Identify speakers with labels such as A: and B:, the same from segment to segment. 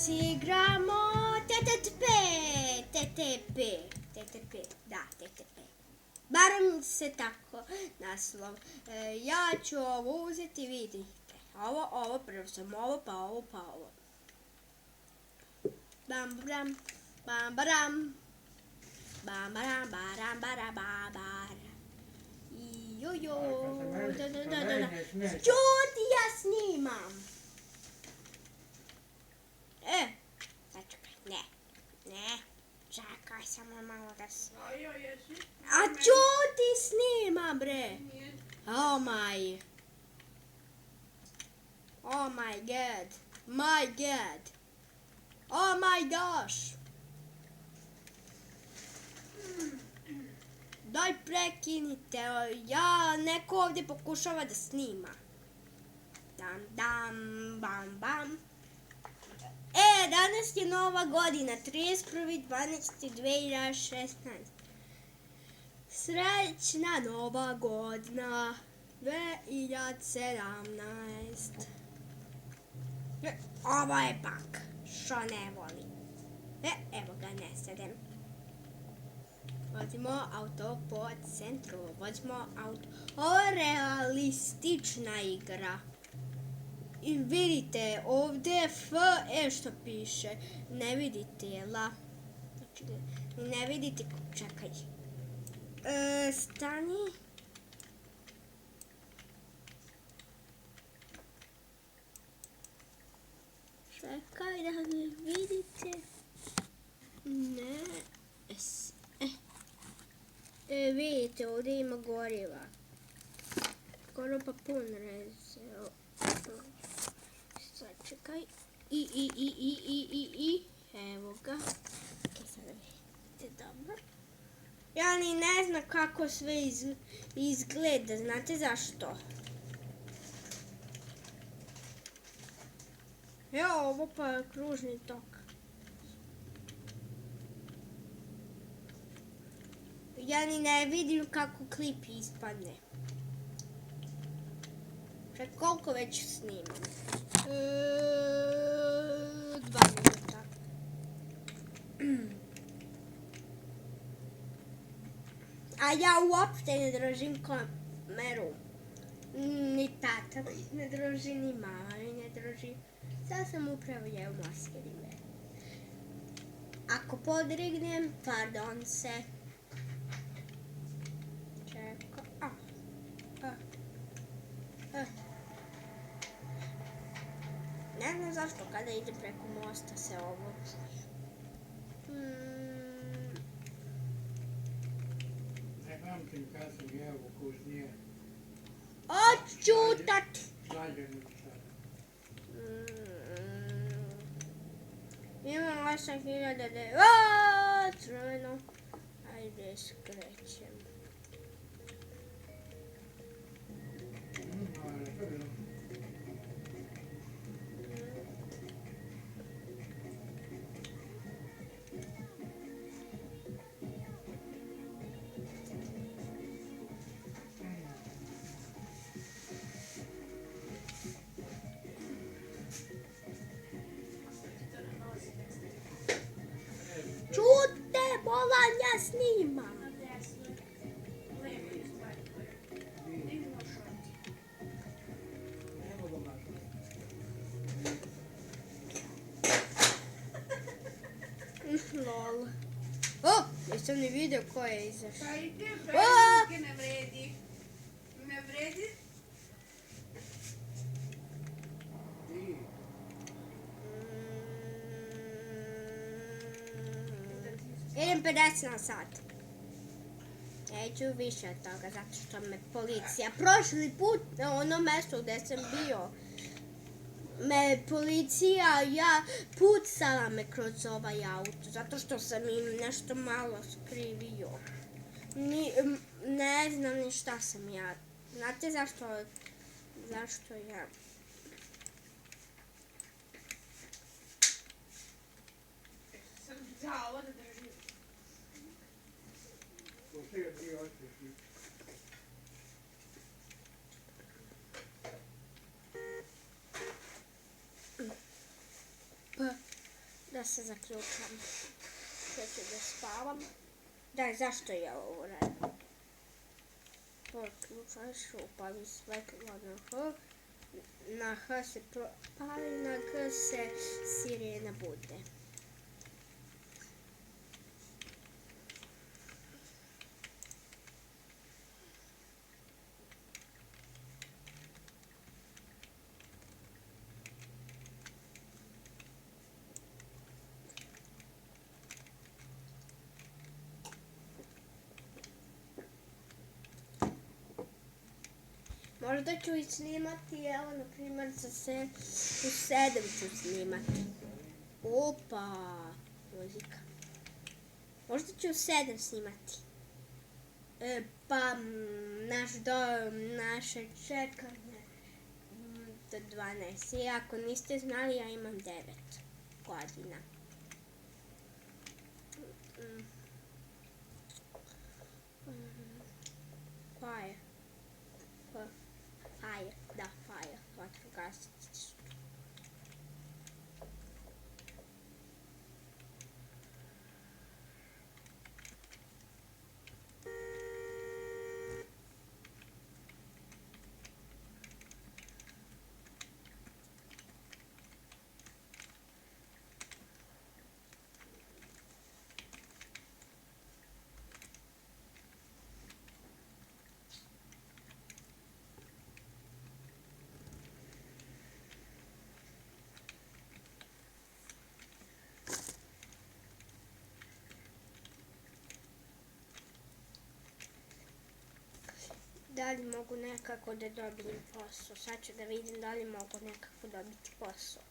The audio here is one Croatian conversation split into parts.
A: danas igramo TTP, da, TTP. Barem se tako naslov. Ja ću ovo uzeti, vidite. Ovo, prvo sam ovo, pa ovo, pa ovo. Bam, bam, bam, baram. Bam, baram, baram, baram, baram. Jojo, da. Čuti, ja snimam. Sačekaj, ne, čekaj samo malo da se... A čuti, snimam, bre. Oh my god, oh my gosh. Daj prekinite, neko ovdje pokušava da snima. Dam, bam, bam. Danas je nova godina, 31.12.2016. Srećna nova godina, 2017. Ovo je bug, što ne voli. Evo ga, ne sedem. Vozimo auto po centru, Ovo je realistična igra. I vidite, ovdje F, što piše. Ne vidite, ne vidite, čekaj. Stani. Čekaj da ne vidite. Ne, vidite, ovdje ima goriva. Skoro pa pun reze. Sad čekaj. Evo ga. Sada vidite dobro. Ja ni ne znam kako sve izgleda. Znate zašto? Evo ovo pa je kružni tok. Ja ni ne vidim kako klip ispadne. Čak koliko već snimam? 2 minuta. A ja uopšte ne držim kameru. Ni tata ne drži, ni mama ne drži. Sad sam upravo jeo maskerine. Ako podrignem, pardon se. Ne znam zašto kada ide preko mosta se ovo čuje.
B: Ne pamtim kad sam jeo vkušnije.
A: Odčutat! Imam 8.000 crveno. Ajde skrećem. Čute, bolan, ja snimam. Lol. Nisam ni vidio ko je izašao.
C: Pa i te predsjednike ne vredi. Ne vredi?
A: Idem 50 na sat. Neću više od toga, zato što me policija... Prošli put na ono mjesto gdje sam bio, me policija, pucala me kroz ovaj auto, zato što sam im nešto malo skrivio. Ne znam ni šta sam ja. Znate zašto ja...
C: Sam za ovo da držim.
A: Da se zaključam. Sad ću da spavam. Da, zašto ja ovo radim? Poključaš, upali svetlo na H. Na H se pali, na G se sirena bude. Možda ću i snimati, evo, na primjer, u 7 ću snimati. Opa, muzika. Možda ću u 7 snimati. Pa, naše čekanje do 12. I ako niste znali, ja imam 9 godina. Koja je? Fire, da, fire, vatrogasci su tu. Da li mogu nekako da dobijem posao? Sad ću da vidim da li mogu nekako dobiti posao.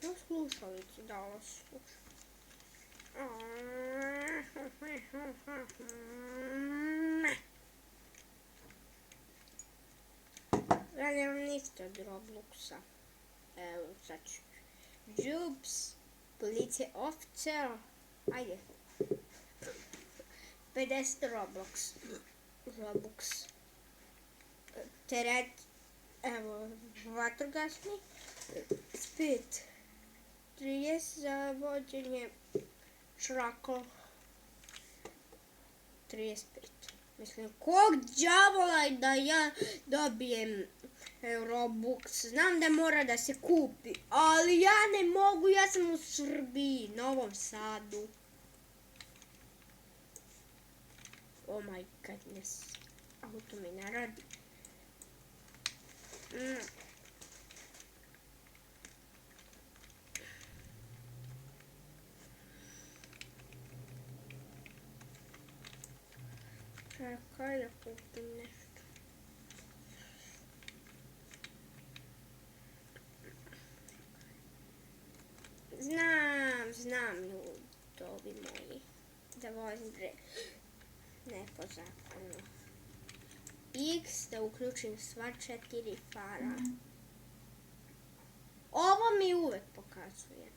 A: No, slušalicu, da ovo slušam. Ja nemam ništa od Robloxa. Evo, sad ću. Jobs, policija, oficer. Ajde. 50 Robux. Teret, evo, vatrogasni. Spit. 30 za vođenje šrako. 35. Mislim, kog đavola da ja dobijem Robux? Znam da mora da se kupi, ali ja ne mogu, ja sam u Srbiji, Novom Sadu. Oh my goodness. Auto mi ne radi. Čekaj da kupim nešto. Znam ljudovi moji. Da vozim ne po zakonu. X da uključim sva 4 fara. Ovo mi uvek pokazuje.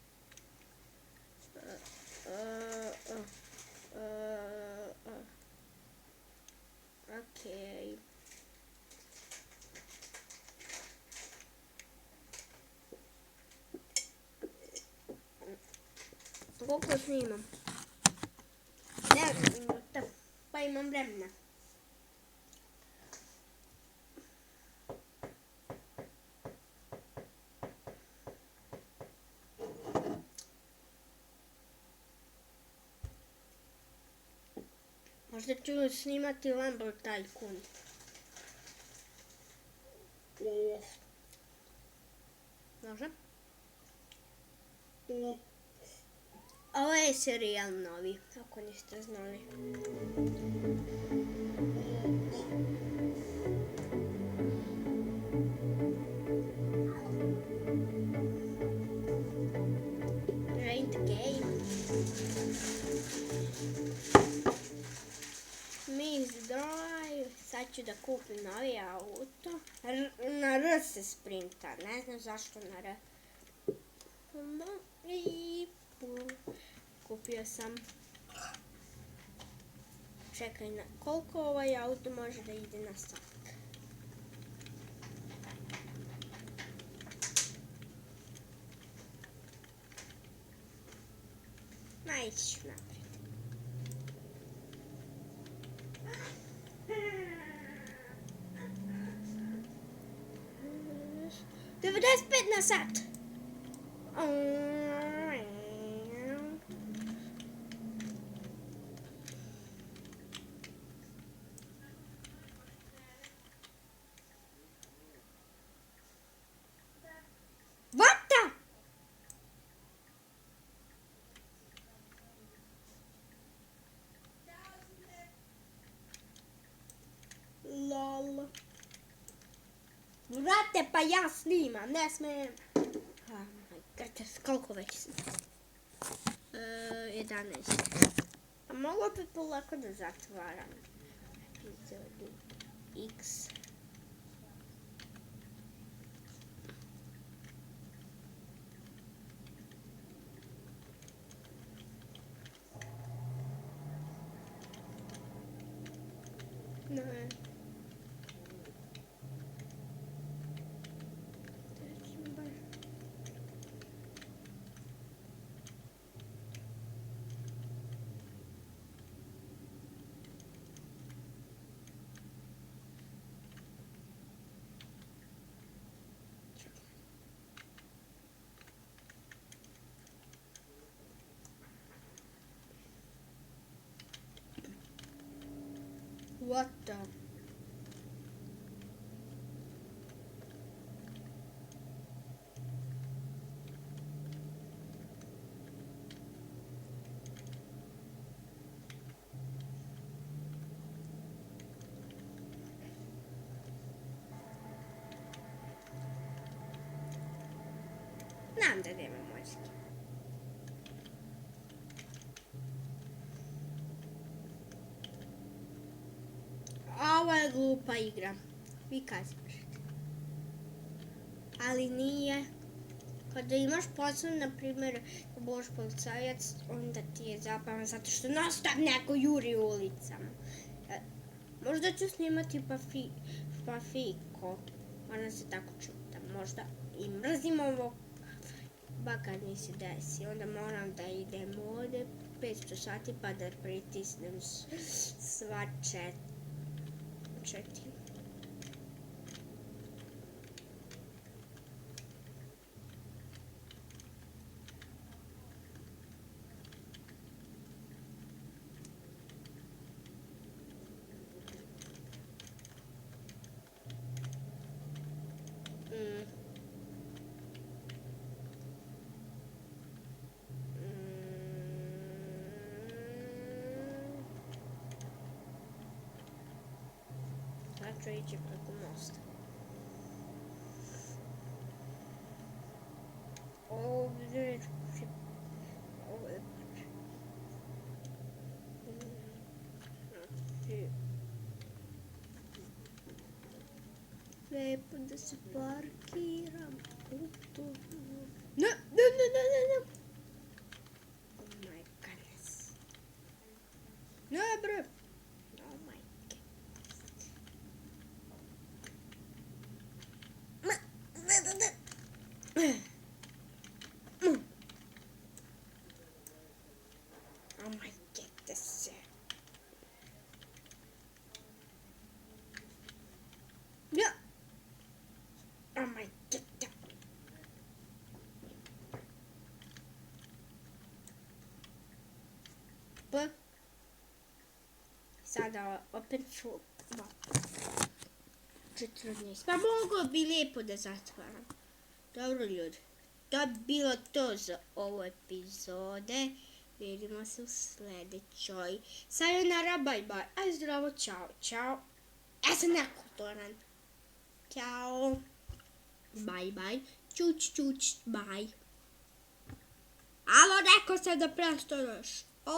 A: Okej. Koliko snimam? 9 minuta. Pa imam vremena. Možda ću snimati Lambo Tycoon. Može? Ovo je serijal novi, ako niste znali. Rent game. Miss Drive. Sad ću da kupim novi auto. Na R se sprinta, ne znam zašto na R. I kupio sam. Čekaj, koliko ovaj auto može da ide na sat? ići naprijed. – 95 na sat. What? Lol. Vrate, pa ja snimam, ne smijem. Oh my god, koliko već sam? 11. A moglo bi polako da zatvaram. Epizodu X. Ne. What the? Znam da nema mozike. Ovo je glupa igra. Vi kažete. Ali nije. Kada imaš posao, na primjer, da budeš policajac, onda ti je zabavno zato što non-stop neko juri ulicama. Možda ću snimati pa fiko. Ona se tako čuta. Možda i mrzim ovo. Baka mi se desi. Onda moram da idem ovdje 500 sati pa da pritisnem sva 4. Sad ću ići preko mosta. Ovdje ću... Lepo da se parkiram. Ne. Oh my goodness. Ne, bre. Oh my oh my goodness. Yeah. Oh my goodness. But sada opet ću 14. Pa mogu bi lijepo da zatvaram. Dobro ljudi. To je bilo to za ovo epizode. Vidimo se u sljedećoj. Sayonara, bye bye. Aj zdravo, čao. Ja sam nekulturan. Ćao. Bye. Čuć, bye. Alo, rekao sam da prestaneš.